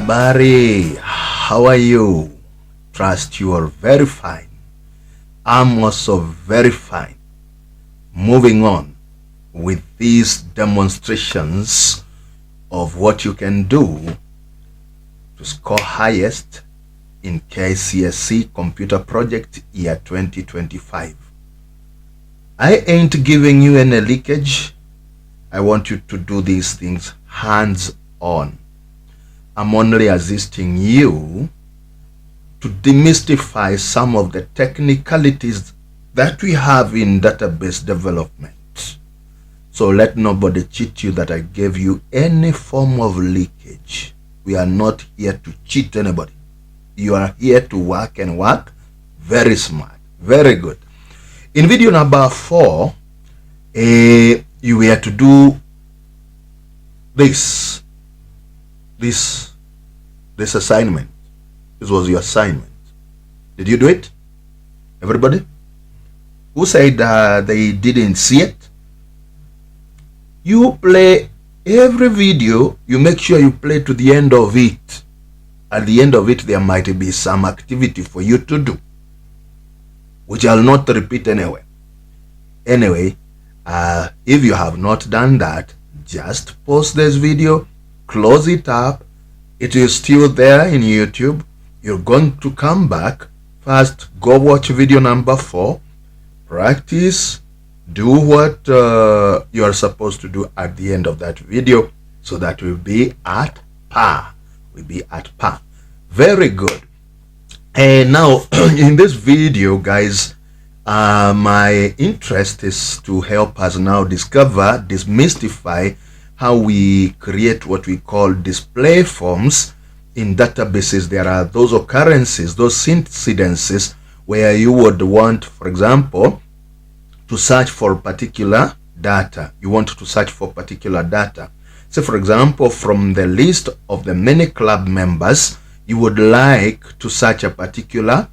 Habari, how are you? Trust you are very fine. I'm also very fine. Moving on with these demonstrations of what you can do to score highest in KCSE Computer Project year 2025. I ain't giving you any leakage. I want you to do these things hands-on. I'm only assisting you to demystify some of the technicalities that we have in database development. So let nobody cheat you that I gave you any form of leakage. We are not here to cheat anybody. You are here to work and work very smart. Very good. In video number 4, you were to do this assignment. This was your assignment. Did you do it? Everybody? Who said they didn't see it? You play every video. You make sure you play to the end of it. At the end of it, there might be some activity for you to do, which I'll not repeat anyway. Anyway, if you have not done that, just pause this video, close it up. It is still there in YouTube. You're going to come back. First, go watch video number 4. Practice. Do what you are supposed to do at the end of that video, so that we'll be at par. We'll be at par. Very good. And now, in this video, guys, my interest is to help us now demystify how we create what we call display forms in databases. There are those occurrences, those incidences where you would want, for example, to search for particular data. You want to search for particular data. So, for example, from the list of the many club members, you would like to search a particular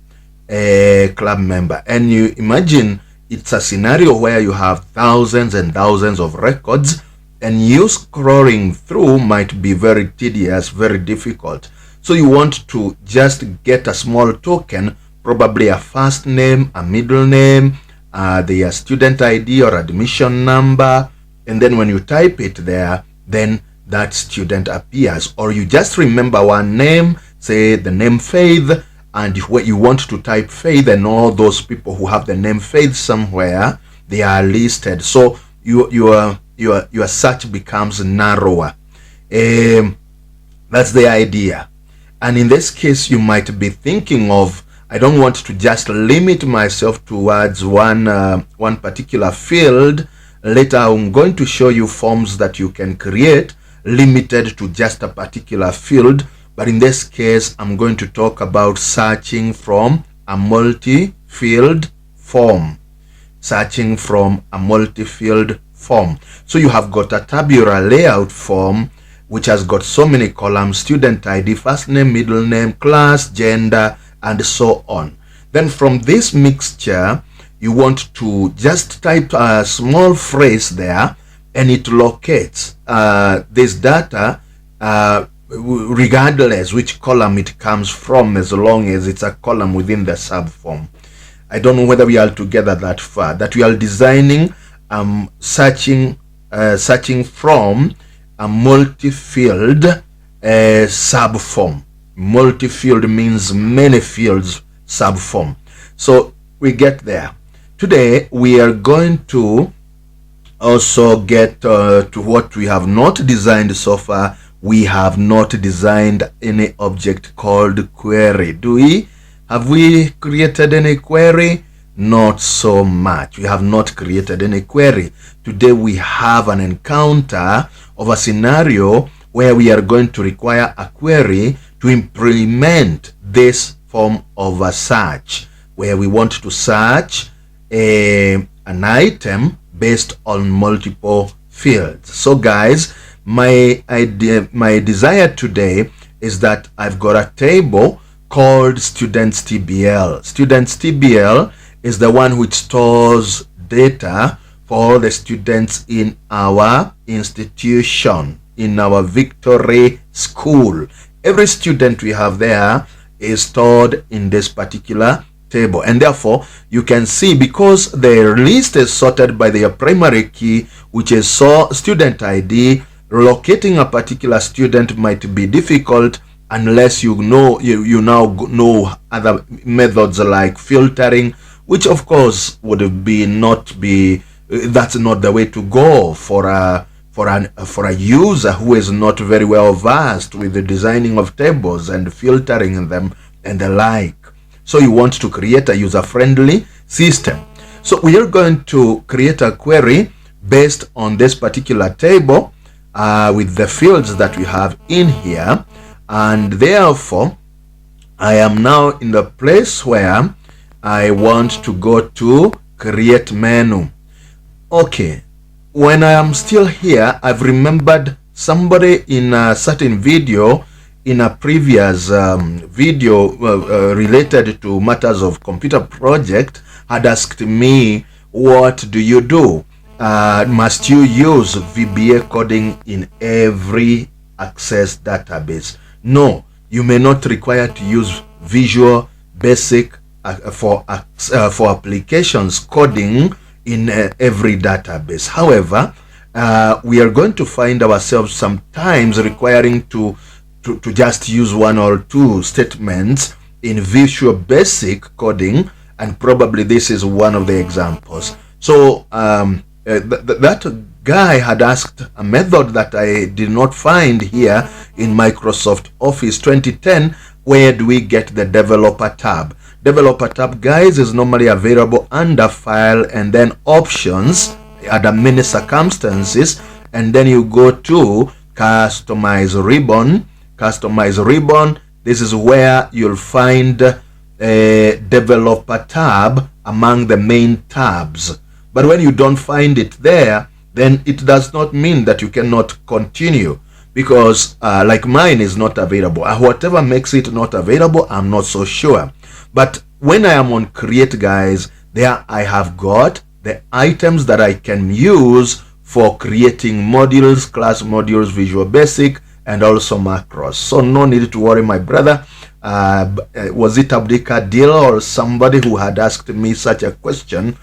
club member. And you imagine it's a scenario where you have thousands and thousands of records, and you scrolling through might be very tedious, very difficult. So you want to just get a small token, probably a first name, a middle name, their student ID or admission number, and then when you type it there, then that student appears. Or you just remember one name, say the name Faith, and you want to type Faith, and all those people who have the name Faith somewhere, they are listed. So your search becomes narrower. That's the idea. And in this case, you might be thinking of, I don't want to just limit myself towards one particular field. Later, I'm going to show you forms that you can create limited to just a particular field. But in this case, I'm going to talk about searching from a multi-field form. Searching from a multi-field form. So you have got a tabular layout form which has got so many columns: student ID, first name, middle name, class, gender, and so on. Then from this mixture, you want to just type a small phrase there, and it locates this data regardless which column it comes from, as long as it's a column within the subform. I don't know whether we are together that far, that we are designing searching from a multi-field subform. Multi-field means many fields subform. So we get there. Today we are going to also get to what we have not designed so far. We have not designed any object called query. Do we? Have we created any query? Not so much. We have not created any query. Today we have an encounter of a scenario where we are going to require a query to implement this form of a search, where we want to search an item based on multiple fields. So guys, my desire today is that I've got a table called students TBL. Students TBL is the one which stores data for all the students in our institution, in our Victory School. every student we have there is stored in this particular table, and therefore you can see, because the list is sorted by their primary key, which is student ID, locating a particular student might be difficult unless you now know other methods like filtering, which of course would that's not the way to go for a user who is not very well versed with the designing of tables and filtering them and the like. So you want to create a user-friendly system. So we are going to create a query based on this particular table with the fields that we have in here, and therefore I am now in the place where I want to go to create menu. Okay, when I am still here, I've remembered somebody in a certain video, in a previous video related to matters of computer project, had asked me, what do you do? Must you use VBA coding in every Access database? No, you may not require to use Visual Basic for applications coding in every database. However, we are going to find ourselves sometimes requiring to just use one or two statements in Visual Basic coding, and probably this is one of the examples. So that guy had asked a method that I did not find here in Microsoft Office 2010. Where do we get the developer tab? Developer tab, guys, is normally available under File and then Options under many circumstances, and then you go to Customize Ribbon. Customize Ribbon, this is where you'll find a developer tab among the main tabs. But when you don't find it there, then it does not mean that you cannot continue, because like mine is not available. Whatever makes it not available, I'm not so sure. But when I am on create, guys, there I have got the items that I can use for creating modules, class modules, Visual Basic, and also macros. So no need to worry, my brother. Was it Abdika Deal or somebody who had asked me such a question?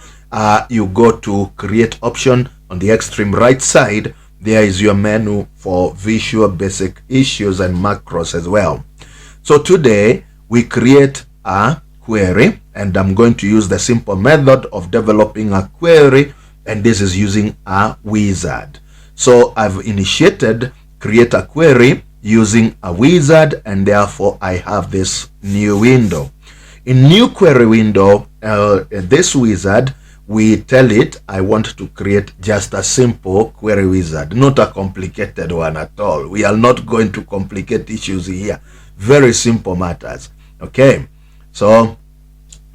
You go to create option on the extreme right side. There is your menu for Visual Basic issues and macros as well. So today we create a query, and I'm going to use the simple method of developing a query, and this is using a wizard. So I've initiated create a query using a wizard, and therefore I have this new window. In new query window, this wizard, we tell it I want to create just a simple query wizard, not a complicated one at all. We are not going to complicate issues here. Very simple matters. Okay, so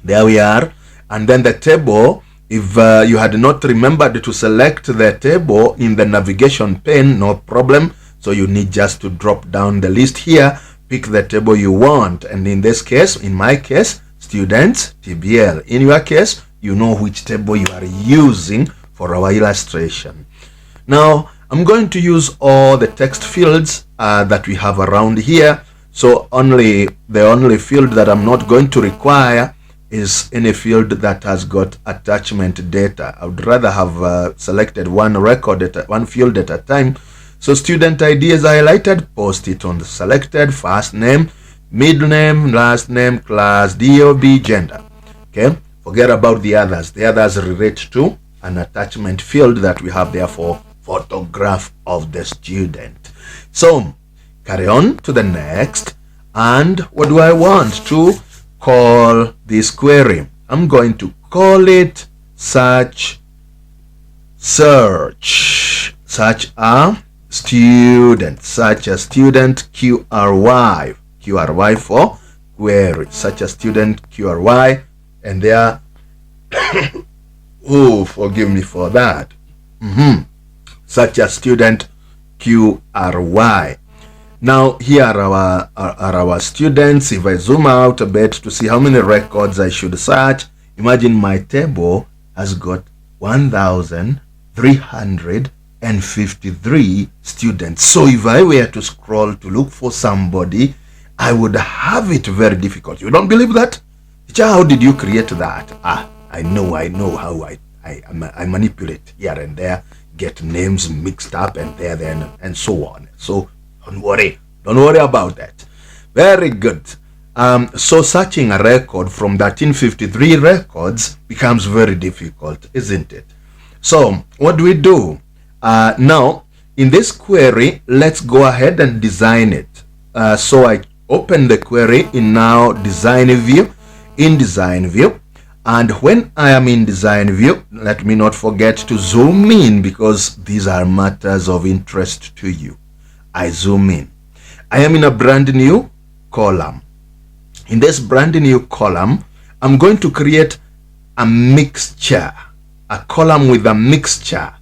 there we are. And then the table, if you had not remembered to select the table in the navigation pane, no problem. So you need just to drop down the list here, pick the table you want. And in this case, in my case, students TBL. In your case, you know which table you are using for our illustration. Now, I'm going to use all the text fields that we have around here. So the only field that I'm not going to require is any field that has got attachment data. I would rather have selected one field at a time. So student ID is highlighted, post it on the selected, first name, middle name, last name, class, DOB, gender. Okay, forget about the others. The others relate to an attachment field that we have there for photograph of the student. So carry on to the next. And what do I want to call this query? I'm going to call it search a student, search a student, QRY for query, search a student, QRY, and there oh, forgive me for that, such a student, QRY. Now here are our students. If I zoom out a bit to see how many records I should search, imagine my table has got 1,300 and 53 students. So if I were to scroll to look for somebody, I would have it very difficult. You don't believe that? Teacher, how did you create that? I know how I manipulate here and there, get names mixed up and and so on. So don't worry about that. Very good. So searching a record from 1353 records becomes very difficult, isn't it? So what do we do? Now in this query, let's go ahead and design it. So I open the query in now design view, and when I am in design view, let me not forget to zoom in because these are matters of interest to you. I zoom in. I am in a brand new column. In this brand new column, I'm going to create a mixture, a column with a mixture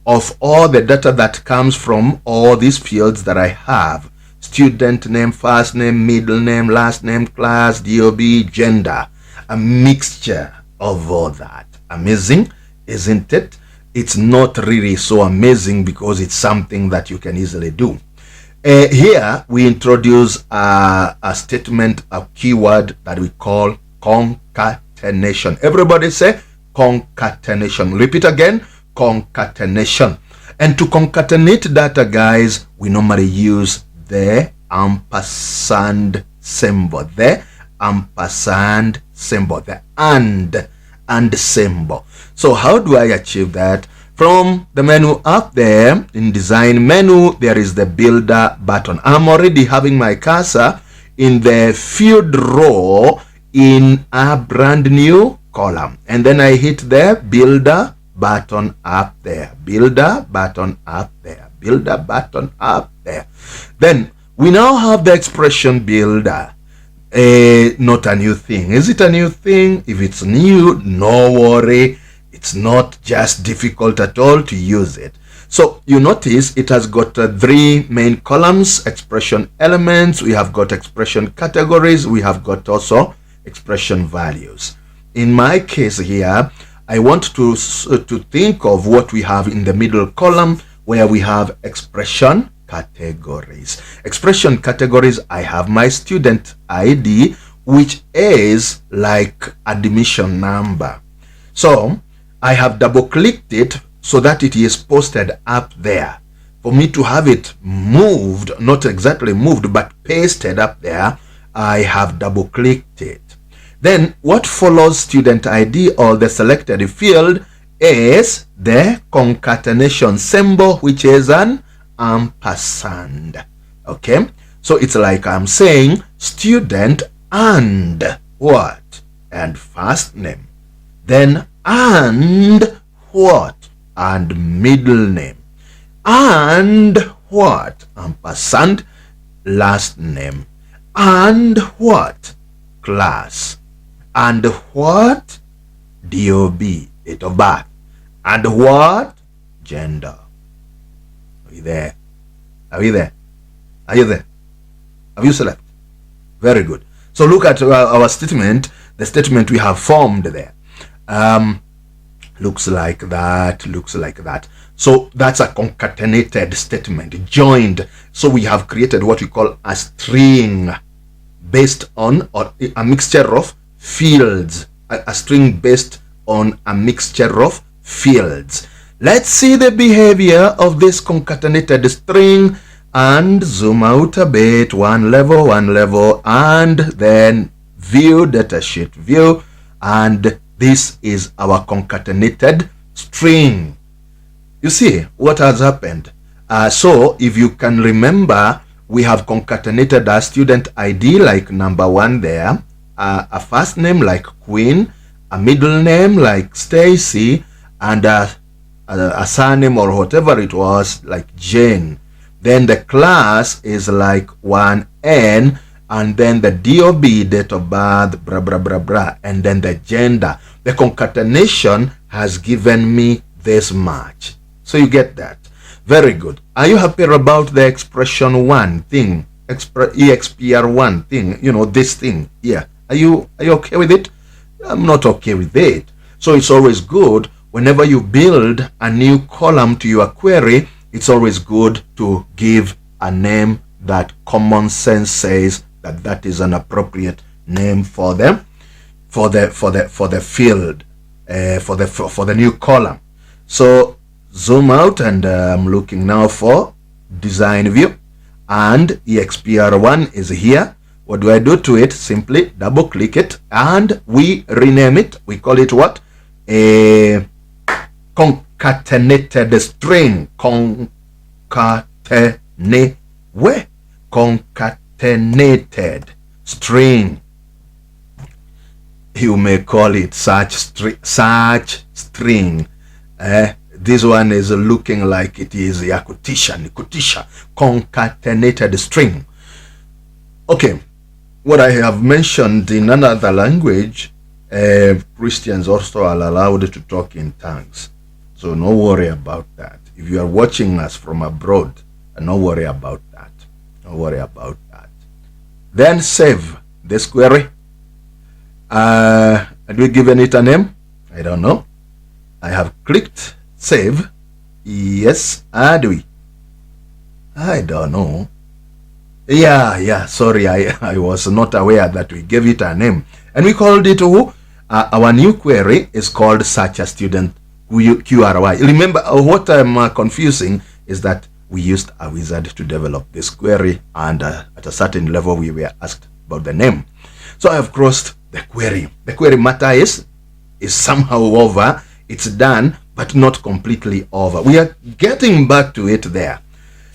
of all the data that comes from all these fields that I have. Student name, first name, middle name, last name, class, DOB, gender. A mixture of all that. Amazing, isn't it? It's not really so amazing because it's something that you can easily do. Here we introduce a statement, a keyword that we call concatenation. Everybody say concatenation. Repeat again, concatenation. And to concatenate data, guys, we normally use the ampersand symbol. The ampersand symbol, the and symbol. So how do I achieve that? From the menu up there in design menu, there is the builder button. I'm already having my cursor in the field row in a brand new column, and then I hit the builder button up there, builder button up there, builder button up there. Then we now have the expression builder. Not a new thing. Is it a new thing? If it's new, no worry. It's not just difficult at all to use it. So you notice it has got 3 main columns: expression elements, we have got expression categories, we have got also expression values. In my case here, I want to think of what we have in the middle column, where we have expression categories. Expression categories, I have my student ID, which is like admission number. So I have double clicked it so that it is posted up there. For me to have it moved, not exactly moved, but pasted up there, I have double clicked it. Then what follows student ID or the selected field is the concatenation symbol, which is an ampersand. Okay, so it's like I'm saying student and what? And first name. Then and what? And middle name. And what? Ampersand last name. And what? Class. And what? DOB, date of birth. And what? Gender. Are you there? Are you there? Are you there? Have you selected? Very good. So look at our statement, the statement we have formed there. Looks like that. So that's a concatenated statement, joined. So we have created what we call a string based on, or a mixture of fields, a string based on a mixture of fields. Let's see the behavior of this concatenated string and zoom out a bit, one level, and then view datasheet view, and this is our concatenated string. You see what has happened. So if you can remember, we have concatenated a student ID like number 1 there, a first name like Queen, a middle name like Stacy, and a surname or whatever it was like Jane. Then the class is like 1N, and then the DOB, date of birth, blah blah blah blah, and then the gender. The concatenation has given me this much. So you get that. Very good. Are you happy about the expression 1 thing, EXPR1 thing, you know, this thing? Yeah. Are you okay with it? I'm not okay with it. So it's always good whenever you build a new column to your query, it's always good to give a name that common sense says that is an appropriate name for them, for the field, for the new column. So zoom out, and I'm looking now for design view, and expr1 is here. What do I do to it? Simply double click it, and we rename it. We call it what? A concatenated string. Concatenated string. You may call it such string. This one is looking like it is Yakutisha, concatenated string. Okay, what I have mentioned in another language, Christians also are allowed to talk in tongues. So no worry about that. If you are watching us from abroad, no worry about that. No worry about that. Then save this query. Have we given it a name? I don't know. I have clicked save. Yes. Do we? I don't know. Yeah. Sorry, I was not aware that we gave it a name. And we called it who? Our new query is called search a student QRY. Remember, what I'm confusing is that we used a wizard to develop this query, and at a certain level we were asked about the name. So I have crossed the query. The query matter is somehow over. It's done, but not completely over. We are getting back to it there.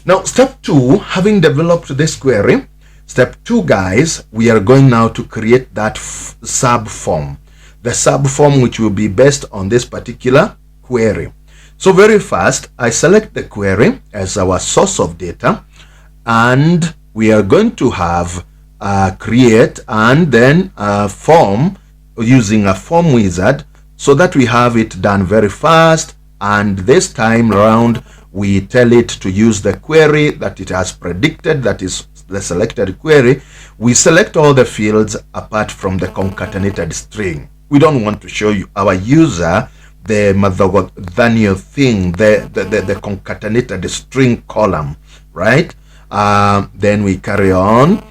Now, step 2, having developed this query, step 2, guys, we are going now to create that subform. The subform which will be based on this particular query. So very first, I select the query as our source of data, and we are going to have create and then form using a form wizard, so that we have it done very fast. And this time around, we tell it to use the query that it has predicted, that is the selected query. We select all the fields apart from the concatenated string. We don't want to show you our user the Daniel thing, the concatenated string column, right? Then we carry on.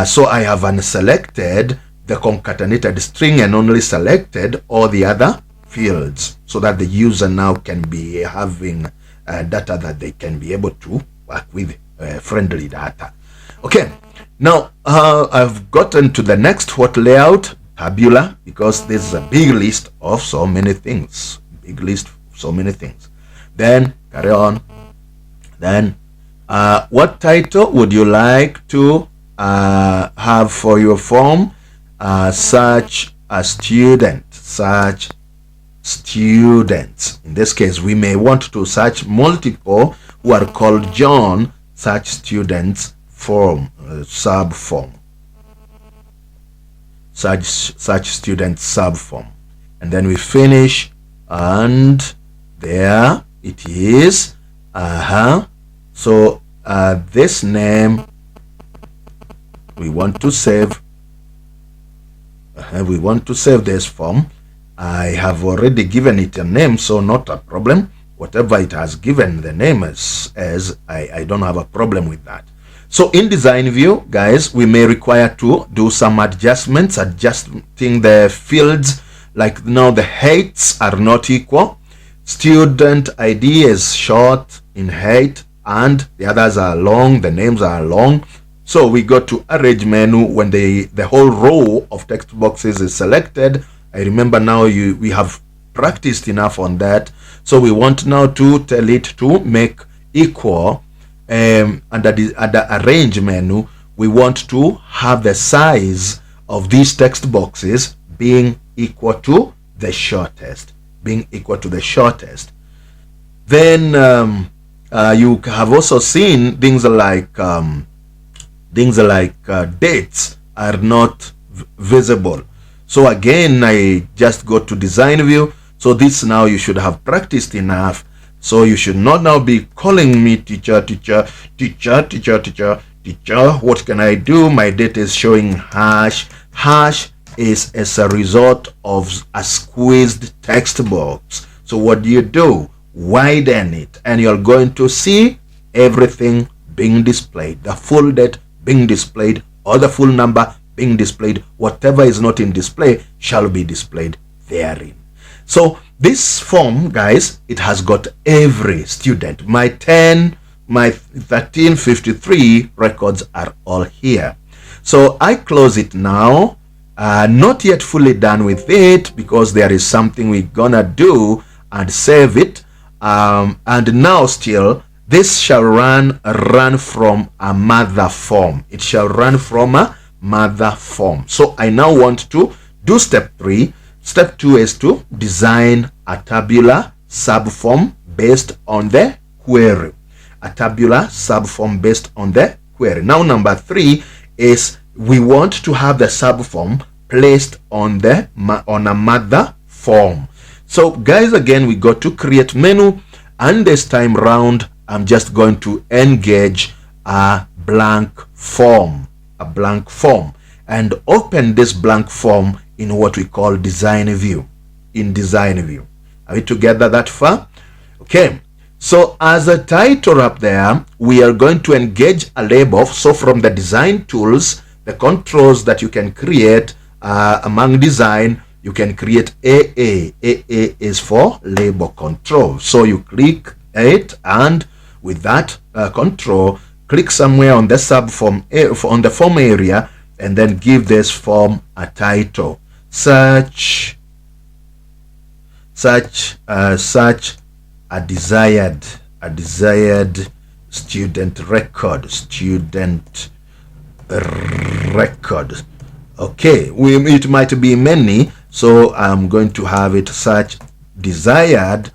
So I have unselected the concatenated string and only selected all the other fields, so that the user now can be having data that they can be able to work with, friendly data. Okay, now I've gotten to the next layout, tabular, because this is a big list of so many things. Then carry on. Then what title would you like to have for your form? Search a student. Search students. In this case, we may want to search multiple who are called John. Search students form, subform. Search student subform. And then we finish, and there it is. So this name we want to save. We want to save this form. I have already given it a name, so not a problem. Whatever it has given the name as I don't have a problem with that. So in design view, guys, we may require to do some adjustments, adjusting the fields. Like now the heights are not equal. Student ID is short in height, and the others are long, the names are long. So we go to arrange menu when the whole row of text boxes is selected. I remember now we have practiced enough on that. So we want now to tell it to make equal. Under the arrange menu, we want to have the size of these text boxes being equal to the shortest. Then you have also seen things like dates are not visible. So again, I just go to design view. So this now you should have practiced enough. So you should not now be calling me teacher. What can I do? My date is showing hash. Hash is as a result of a squeezed text box. So So what do? Widen it, and you're going to see everything being displayed, the full date being displayed, or the full number being displayed. Whatever is not in display shall be displayed therein. So this form, guys, it has got every student. My 10, my 1353 records are all here. So I close it now. Not yet fully done with it, because there is something we're gonna do and save it. And now still this shall run from a mother form. It shall run from a mother form. So I now want to do step 3. Step 2 is to design a tabular subform based on the query. A tabular subform based on the query. Now number 3 is we want to have the subform placed on a mother form. So guys, again, we go to create menu, and this time round I'm just going to engage a blank form, and open this blank form in what we call design view. In design view, are we together that far? Okay, so as a title up there, we are going to engage a label. So from the design tools, the controls that you can create among design, you can create AA. AA is for label control. So you click it, and with that control, click somewhere on the subform, on the form area, and then give this form a title. Search a desired student record. Okay, it might be many, so I'm going to have it search desired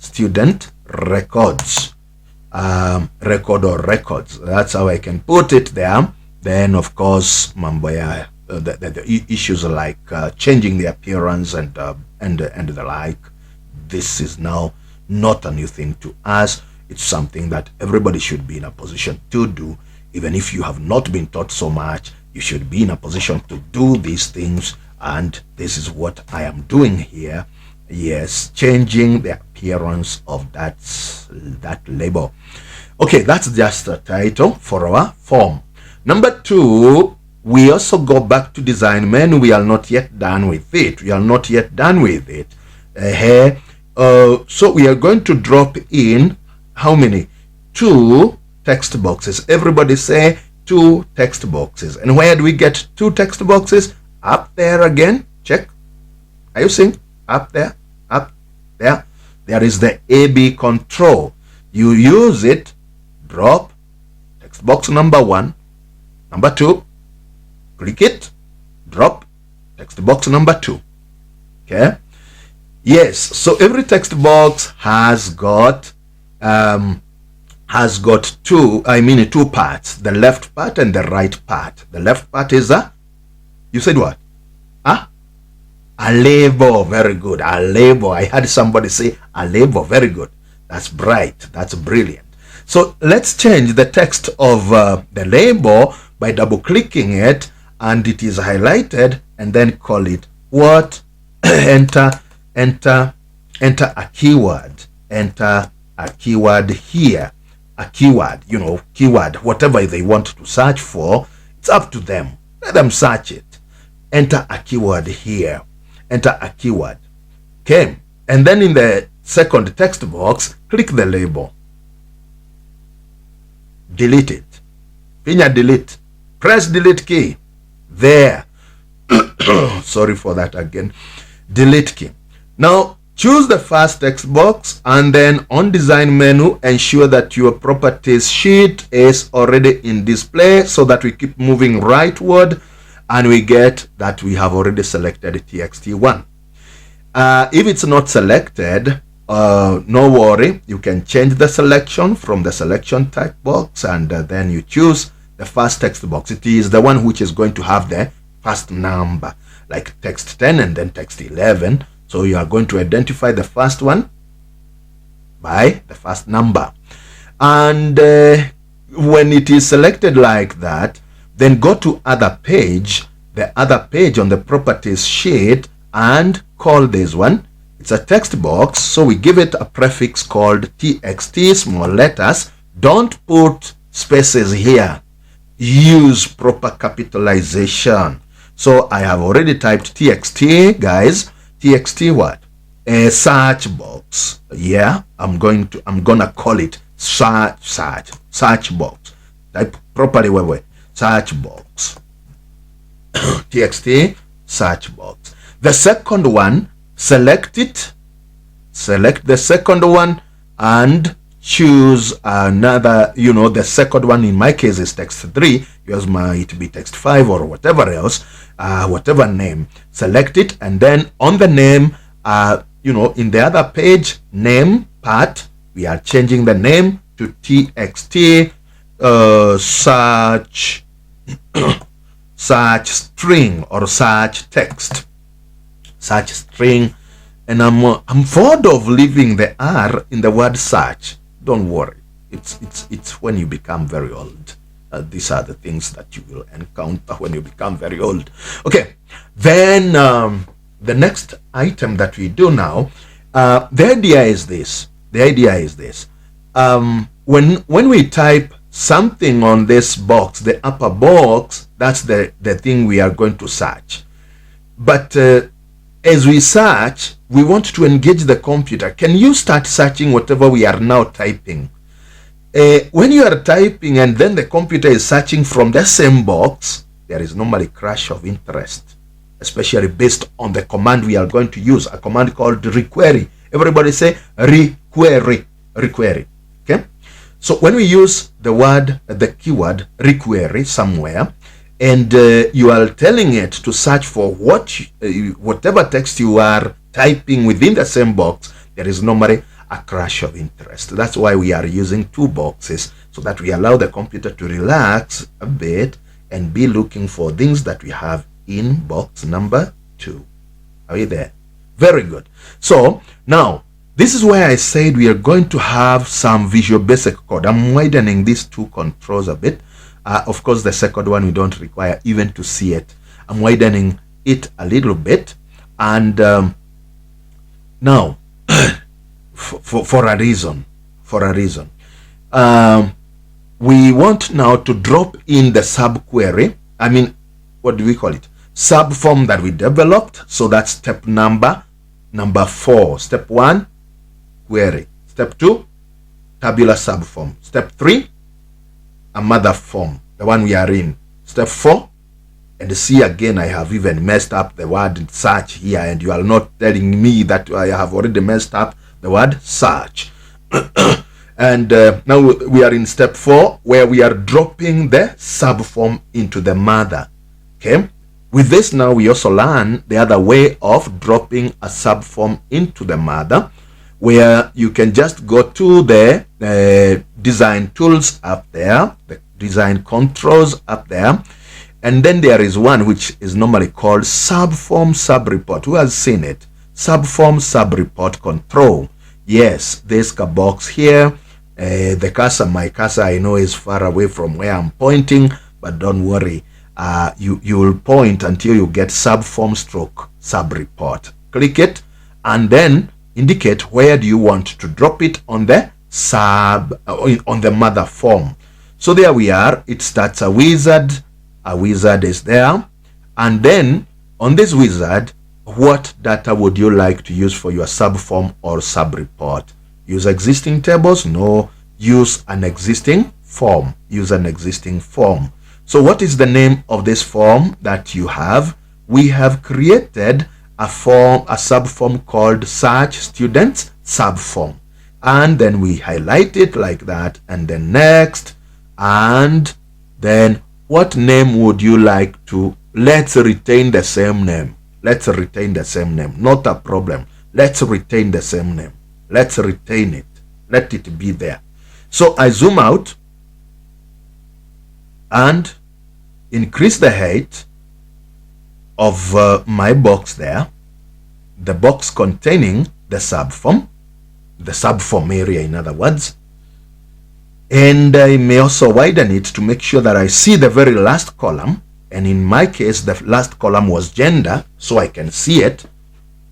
student records, record or records. That's how I can put it there. Then of course mambo the issues like changing the appearance and the like. This is now not a new thing to us. It's something that everybody should be in a position to do. Even if you have not been taught so much, you should be in a position to do these things, and this is what I am doing here. Yes, changing the appearance of that label. Okay, that's just a title for our form. Number 2, we also go back to design menu. We are not yet done with it. So we are going to drop in how many? 2 text boxes. Everybody say 2 text boxes. And where do we get 2 text boxes? Up there again. Check. Are you seeing? Up there. Up there. There is the AB control. You use it. Drop text box number 1. Number 2. Click it. Drop text box number 2. Okay. Yes. So every text box has got two parts, the left part and the right part. The left part is you said what? A label. Very good. A label. I had somebody say a label. Very good. That's bright. That's brilliant. So let's change the text of the label by double clicking it, and it is highlighted, and then call it what? enter a keyword. Enter a keyword here. A keyword, keyword, whatever they want to search for, it's up to them. Let them search it. Enter a keyword here. Enter a keyword. Okay. And then in the second text box, click the label. Delete it. Finya delete. Press delete key. There. Sorry for that again. Delete key. Now, choose the first text box, and then on design menu, ensure that your properties sheet is already in display, so that we keep moving rightward and we get that we have already selected txt1. If it's not selected, no worry, you can change the selection from the selection type box, and then you choose the first text box. It is the one which is going to have the first number, like text 10 and then text 11. So you are going to identify the first one by the first number. And when it is selected like that, then go to other page, the other page on the properties sheet, and call this one It's a text box, so we give it a prefix called txt, small letters. Don't put spaces here. Use proper capitalization. So I have already typed txt, guys. Txt what? A search box. Yeah, I'm gonna call it search box. Type properly, wait. Search box. txt search box. The second one, select it. Select the second one and choose another, the second one in my case is text 3. Yours might be text 5 or whatever else, whatever name. Select it, and then on the name, in the other page, name part, we are changing the name to txt search search string or search text, search string. And I'm fond of leaving the R in the word search. Don't worry, it's when you become very old. These are the things that you will encounter when you become very old. Okay, then the next item that we do now, the idea is this. When we type something on this box, the upper box, that's the thing we are going to search. But as we search, we want to engage the computer. Can you start searching whatever we are now typing? When you are typing and then the computer is searching from the same box, there is normally crash of interest, especially based on the command we are going to use, a command called requery. Everybody say requery. Okay? So when we use the keyword requery somewhere, and you are telling it to search for whatever text you are typing within the same box, there is normally a crash of interest. That's why we are using two boxes, so that we allow the computer to relax a bit and be looking for things that we have in box number 2. Are you there? Very good. So now, this is where I said we are going to have some Visual Basic code. I'm widening these two controls a bit. Of course, the second one we don't require even to see it. I'm widening it a little bit, and now for a reason. We want now to drop in the subquery. I mean, what do we call it? Subform that we developed. So that's step number 4. Step 1, query. Step 2, tabular subform. Step 3, a mother form, the one we are in. Step 4, and see again, I have even messed up the word search here, and you are not telling me that I have already messed up the word search. And now we are in step 4, where we are dropping the subform into the mother. Okay, with this now we also learn the other way of dropping a subform into the mother, where you can just go to the design tools up there, the design controls up there, and then there is one which is normally called subform subreport. Who has seen it? Subform subreport control. Yes, this box here. The cursor, my cursor, I know is far away from where I'm pointing, but don't worry. You will point until you get subform stroke subreport. Click it and then indicate where do you want to drop it on the on the mother form. So there we are. It starts a wizard. A wizard is there, and then on this wizard, what data would you like to use for your subform or subreport? Use existing tables? No. Use an existing form. Use an existing form. So what is the name of this form that you have? We have created a subform called search students subform, and then we highlight it like that, and then next, and then what name would you like to? Let's retain the same name. Let's retain the same name. Not a problem. Let's retain the same name. Let's retain it. Let it be there. So I zoom out and increase the height of my box there, the box containing the subform area, in other words. And I may also widen it to make sure that I see the very last column. And in my case, the last column was gender, so I can see it.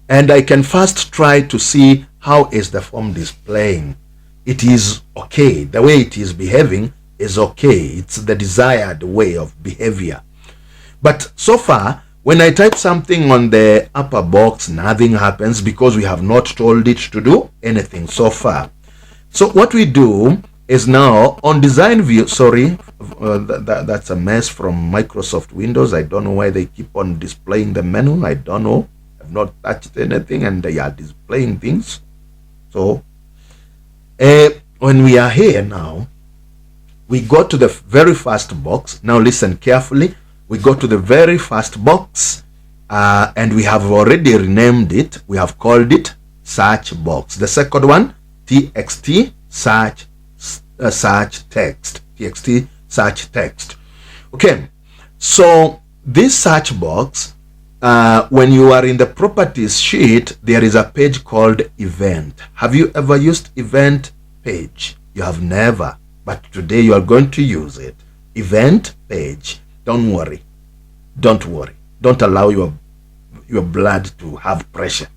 And I can first try to see how is the form displaying. It is okay. The way it is behaving is okay. It's the desired way of behavior. But so far, when I type something on the upper box, nothing happens because we have not told it to do anything so far. So what we do is now on design view, sorry, that's a mess from Microsoft Windows. I don't know why they keep on displaying the menu. I don't know. I've not touched anything and they are displaying things. So when we are here now, we go to the very first box. Now listen carefully. We go to the very first box and we have already renamed it. We have called it search box. The second one, txt search text. Txt search text. Okay, so this search box, when you are in the properties sheet, there is a page called event. Have you ever used event page? You have never, but today you are going to use it. Event page. Don't worry. Don't worry. Don't allow your blood to have pressure.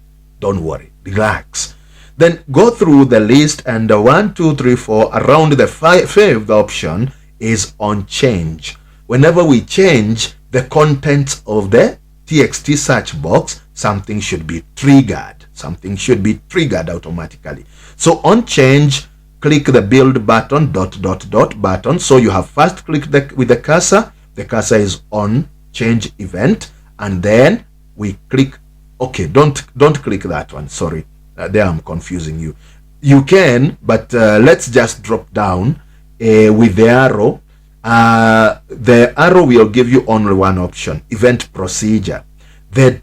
Don't worry. Relax. Then go through the list, and 1, 2, 3, 4, around the fifth option is on change. Whenever we change the contents of the txt search box, something should be triggered. Something should be triggered automatically. So on change, click the build button, ... button. So you have first clicked with the cursor. The cursor is on change event, and then we click. Okay, don't click that one. Sorry, there I'm confusing you. You can, but let's just drop down with the arrow. The arrow will give you only one option: event procedure. The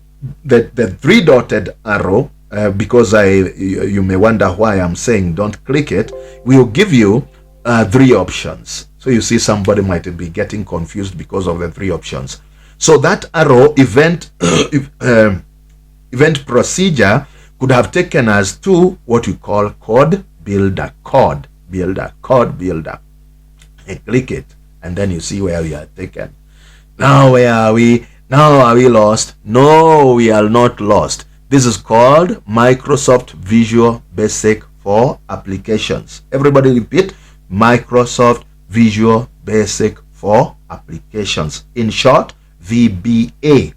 three-dotted arrow, because you may wonder why I'm saying don't click it, will give you 3 options. So you see, somebody might be getting confused because of the 3 options. So that arrow, event event procedure, could have taken us to what we call code builder. Code builder. And click it, and then you see where we are taken. Now where are we? Now are we lost? No, we are not lost. This is called Microsoft Visual Basic for Applications. Everybody repeat: Microsoft Visual Basic for Applications. In short, VBA.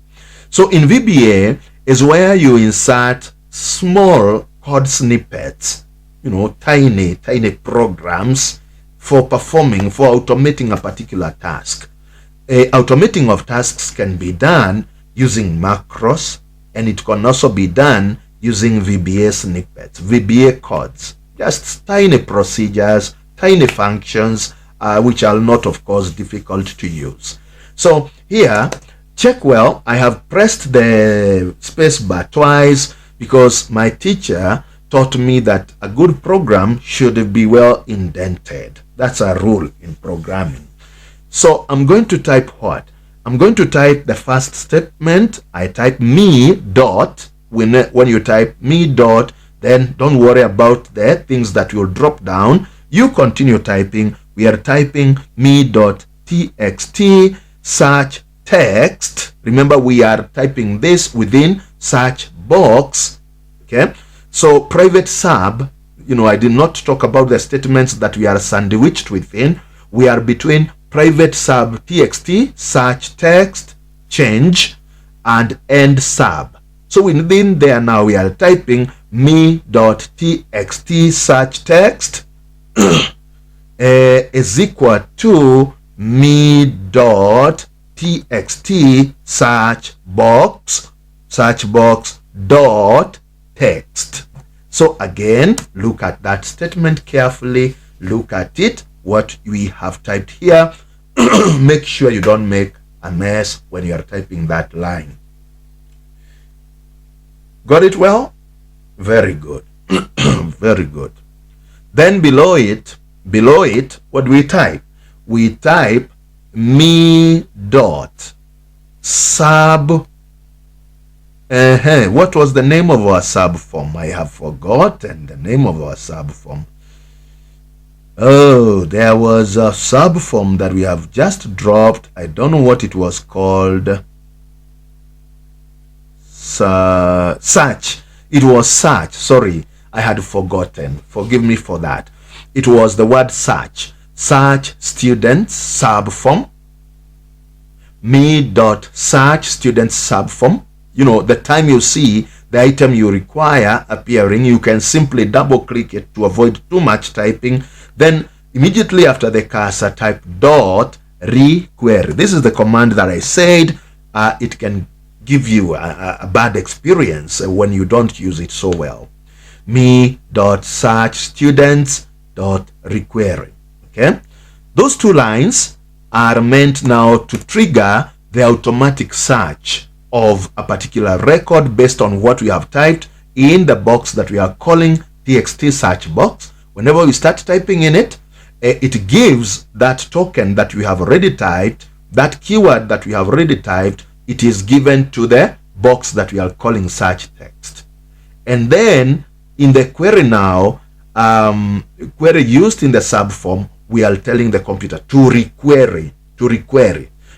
So in VBA is where you insert small code snippets, tiny programs for performing, for automating a particular task. Automating of tasks can be done using macros, and it can also be done using VBA snippets, VBA codes, just tiny procedures, tiny functions, which are not, of course, difficult to use. So here, check well, I have pressed the space bar twice because my teacher taught me that a good program should be well indented. That's a rule in programming. So I'm going to type what? I'm going to type the first statement. I type me dot. When you type me dot, then don't worry about the things that will drop down. You continue typing. We are typing me dot txt search text. Remember, we are typing this within search box. Okay, so private sub, I did not talk about the statements that we are sandwiched within. We are between private sub txt search text change and end sub. So within there now we are typing me.txt search text is equal to me.txt search box dot text. So again, look at that statement carefully. Look at it, what we have typed here. Make sure you don't make a mess when you are typing that line. Got it well? Very good. Very good. Then below it, what do we type? We type me dot sub. What was the name of our subform? I have forgotten the name of our subform. Oh, there was a subform that we have just dropped. I don't know what it was called. Search. It was search. Sorry, I had forgotten. Forgive me for that. It was the word search. Search students subform. Me.search students subform. You know, the time you see the item you require appearing, you can simply double click it to avoid too much typing. Then immediately after the cursor, type dot requery. This is the command that I said it can give you a bad experience when you don't use it so well. Me.search students.requery. Okay, those two lines are meant now to trigger the automatic search of a particular record based on what we have typed in the box that we are calling txt search box. Whenever we start typing in it, it gives that token that we have already typed, that keyword that we have already typed, it is given to the box that we are calling search text. And then in the query now, query used in the subform, we are telling the computer to requery,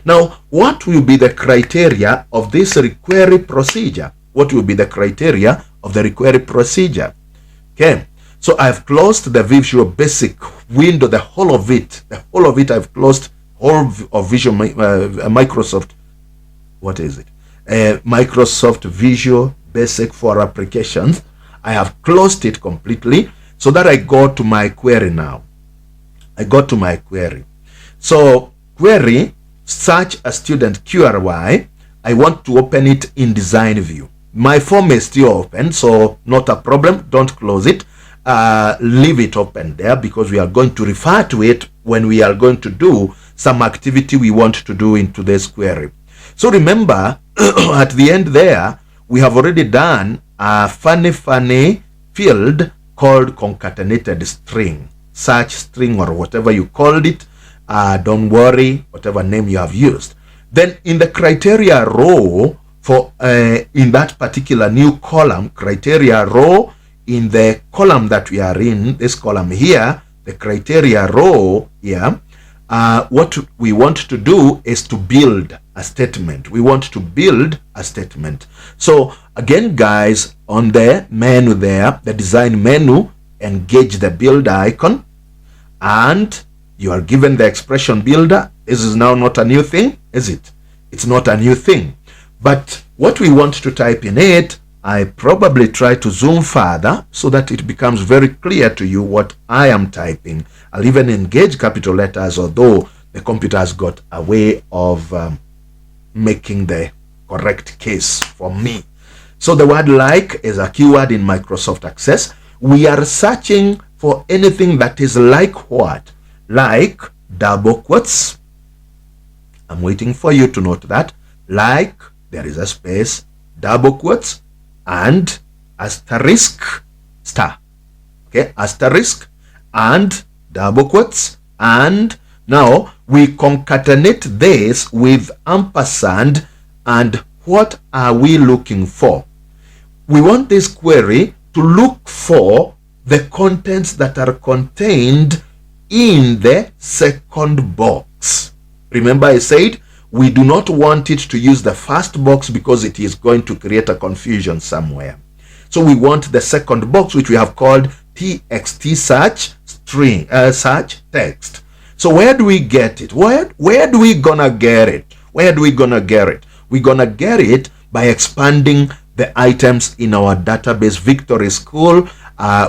Now, what will be the criteria of this requery procedure? What will be the criteria of the requery procedure? Okay, so I've closed the Visual Basic window, the whole of it I've closed, all of Visual Microsoft, what is it? Microsoft Visual Basic for applications. I have closed it completely so that I go to my query now. I go to my query. So query, search a student QRY. I want to open it in design view. My form is still open, so not a problem. Don't close it. Leave it open there because we are going to refer to it when we are going to do some activity we want to do into this query. So remember, at the end there, we have already done a funny field called concatenated string, search string, or whatever you called it. Don't worry, whatever name you have used. Then in the criteria row for in that particular new column, criteria row, in the column that we are in, this column here, the criteria row here, what we want to do is to build a statement. We want to build a statement. So again, guys, on the menu there, the design menu, engage the build icon, and you are given the expression builder. This is now not a new thing, is it? It's not a new thing. But what we want to type in it, I probably try to zoom further so that it becomes very clear to you what I am typing. I'll even engage capital letters, although the computer has got a way of making the correct case for me. So the word like is a keyword in Microsoft Access. We are searching for anything that is like what? Like double quotes. I'm waiting for you to note that. Like, there is a space, double quotes, and asterisk star. Okay, asterisk and double quotes, and now we concatenate this with ampersand. And what are we looking for? We want this query to look for the contents that are contained in the second box. Remember, I said we do not want it to use the first box because it is going to create a confusion somewhere. So we want the second box, which we have called txt search string, search text. So where do we get it? Where do we gonna get it? Where do we gonna get it? We're gonna get it by expanding the items in our database Victory School.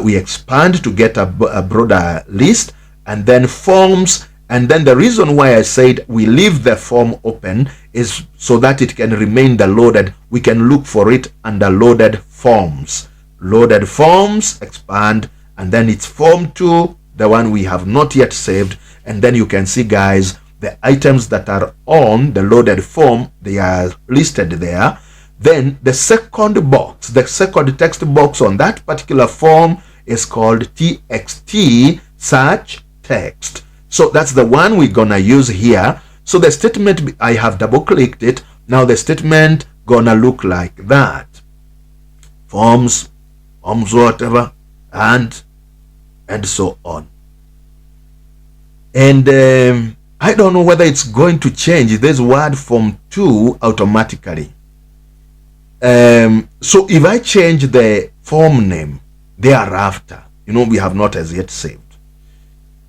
We expand to get a broader list, and then forms. And then the reason why I said we leave the form open is so that it can remain the loaded. We can look for it under loaded forms. Loaded forms, expand, and then it's form 2, the one we have not yet saved. And then you can see, guys, the items that are on the loaded form, they are listed there. Then the second box, the second text box on that particular form is called txt search text. So that's the one we're gonna use here. So the statement, I have double clicked it. Now the statement gonna look like that. Forms, whatever, and so on. And I don't know whether it's going to change this word form 2 automatically. So if I change the form name thereafter, we have not as yet saved.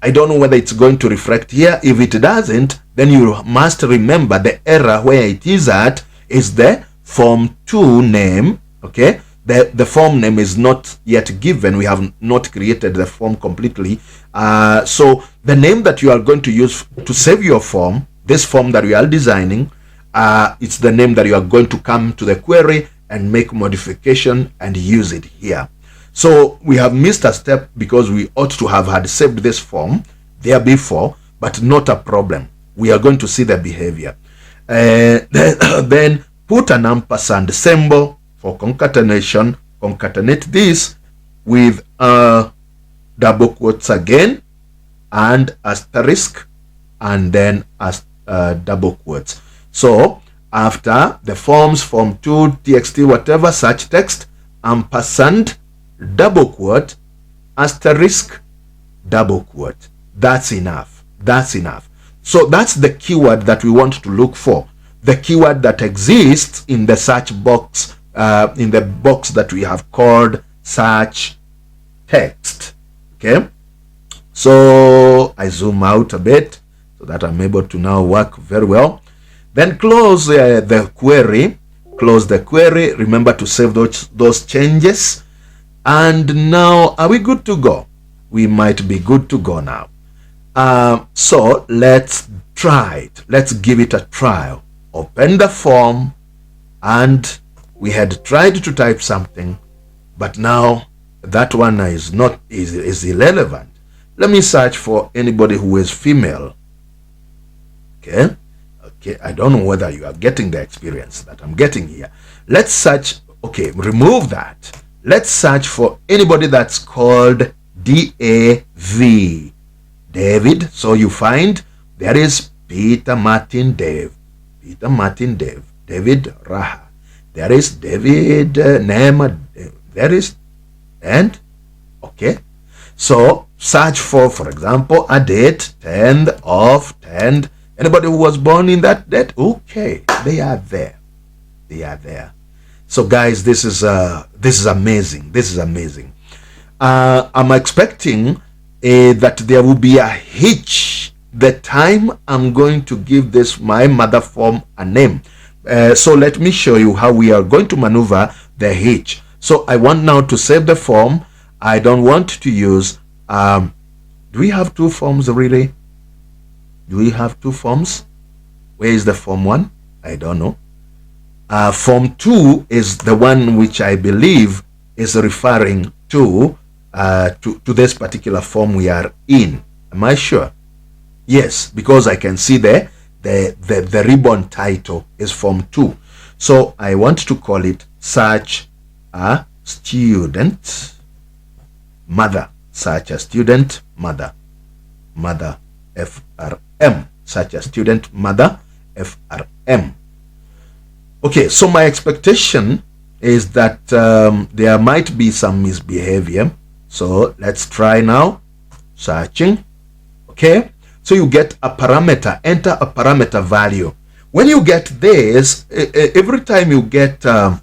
I don't know whether it's going to reflect here. If it doesn't, then you must remember the error where it is at is the form 2 name. Okay, the form name is not yet given. We have not created the form completely. So the name that you are going to use to save your form, this form that we are designing, it's the name that you are going to come to the query and make modification and use it here. So we have missed a step because we ought to have had saved this form there before, but not a problem. We are going to see the behavior. Then put an ampersand symbol for concatenation. Concatenate this with double quotes again and asterisk and then double quotes. So after the forms form 2 txt whatever such text ampersand double quote asterisk double quote. That's enough. That's enough. So that's the keyword that we want to look for, the keyword that exists in the search box, in the box that we have called search text. Okay, so I zoom out a bit so that I'm able to now work very well. Then close the query. Close the query. Remember to save those changes. And now, are we good to go? We might be good to go now. So let's try it. Let's give it a trial. Open the form, and we had tried to type something, but now that one is irrelevant. Let me search for anybody who is female. Okay. I don't know whether you are getting the experience that I'm getting here. Let's search. Okay, remove that. Let's search for anybody that's called D-A-V. David. So you find there is Peter Martin Dave. Peter Martin Dave. David Raha. There is David Nema. There is, and okay. So search for example, a date, 10th of 10th. Anybody who was born in that date? Okay, they are there. They are there. So guys, this is amazing. This is amazing. I'm expecting that there will be a hitch the time I'm going to give this my mother form a name. So let me show you how we are going to maneuver the hitch. So I want now to save the form. I don't want to use do we have two forms really? Do we have two forms? Where is the form 1? I don't know. Form 2 is the one which I believe is referring to this particular form we are in. Am I sure? Yes, because I can see the ribbon title is form 2. So I want to call it search a student mother. Search a student mother. Mother FRM. Search a student mother FRM. Okay, so my expectation is that there might be some misbehavior. So let's try now. Searching. Okay, so you get a parameter. Enter a parameter value. When you get this, every time you get enter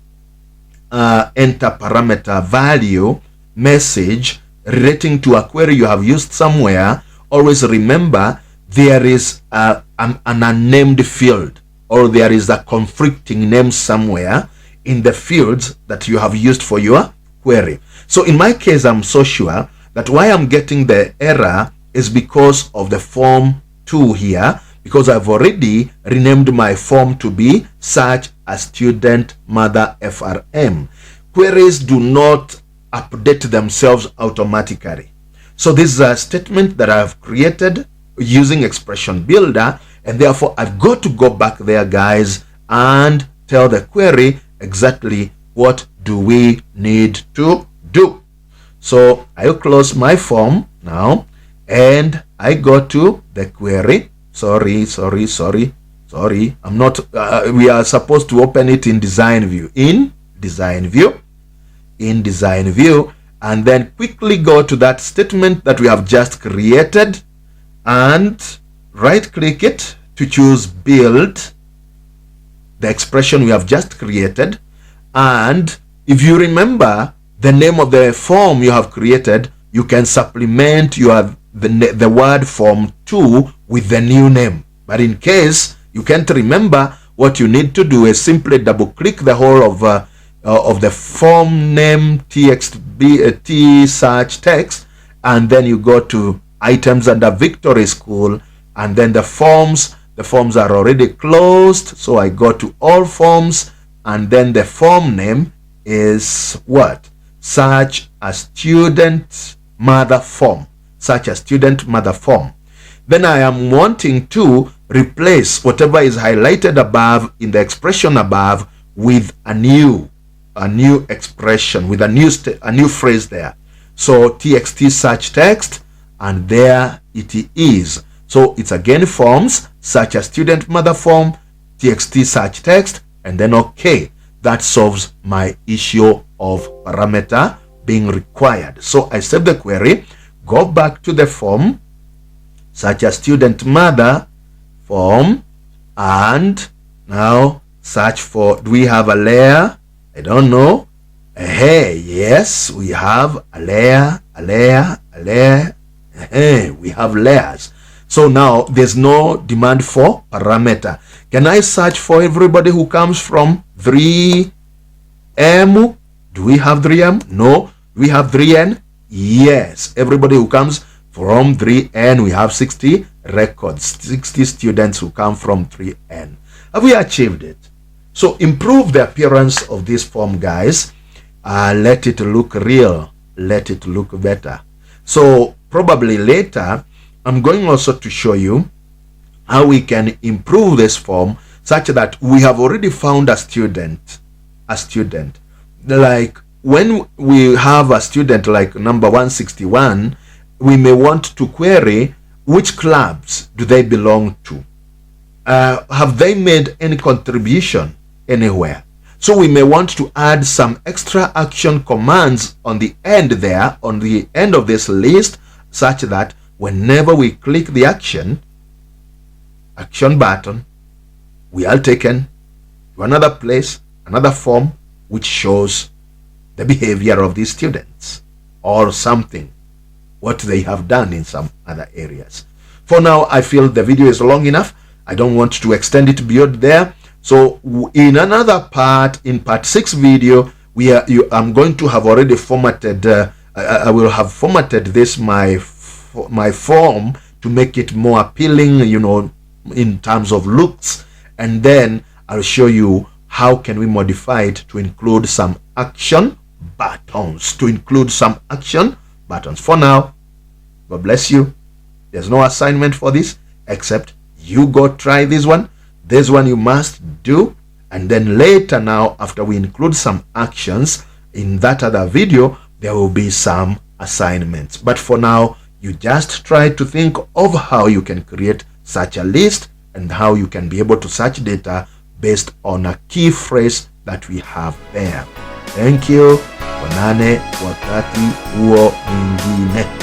parameter value message relating to a query you have used somewhere, always remember there is an unnamed field, or there is a conflicting name somewhere in the fields that you have used for your query. So in my case, I'm so sure that why I'm getting the error is because of the form 2 here, because I've already renamed my form to be search a student mother FRM. Queries do not update themselves automatically. So this is a statement that I've created using expression builder, and therefore I've got to go back there, guys, and tell the query exactly what do we need to do. So I'll close my form now, and I go to the query. Sorry. I'm not, we are supposed to open it in design view. In design view, and then quickly go to that statement that we have just created and right click it to choose build the expression we have just created. And if you remember, the name of the form you have created, you can supplement the word form 2 with the new name. But in case you can't remember, what you need to do is simply double click the whole of the form name t search text, and then you go to items under Victory School, and then the forms are already closed, so I go to all forms, and then the form name is what? Search a student mother form. Search a student mother form. Then I am wanting to replace whatever is highlighted above in the expression above with a new expression, with a new phrase there. So txt search text, and there it is. So it's again forms, search a student mother form, txt search text, and then okay. That solves my issue of parameter being required. So I save the query, go back to the form, search a student mother form, and now search for, do we have a layer? I don't know. Hey, yes, we have a layer, a layer, a layer. Hey, we have layers. So now there's no demand for parameter. Can I search for everybody who comes from 3M? Do we have 3M? No. Do we have 3N? Yes. Everybody who comes from 3N, we have 60 records, 60 students who come from 3N. Have we achieved it? So improve the appearance of this form, guys. Let it look real. Let it look better. So probably later, I'm going also to show you how we can improve this form such that we have already found a student. Like when we have a student like number 161, we may want to query which clubs do they belong to. Have they made any contribution anywhere? So we may want to add some extra action commands on the end there, on the end of this list, such that whenever we click the action button, we are taken to another place, another form, which shows the behavior of these students or something, what they have done in some other areas. For now, I feel the video is long enough. I don't want to extend it beyond there. So in another part, in part 6 video, I'm going to have already formatted, I will have formatted this, my form, to make it more appealing, you know, in terms of looks. And then I'll show you how can we modify it to include some action buttons, For now, God bless you. There's no assignment for this, except you go try this one. This one you must do, and then later, now after we include some actions in that other video, there will be some assignments. But for now, you just try to think of how you can create such a list and how you can be able to search data based on a key phrase that we have there. Thank you. Onane wakati huo mwingine.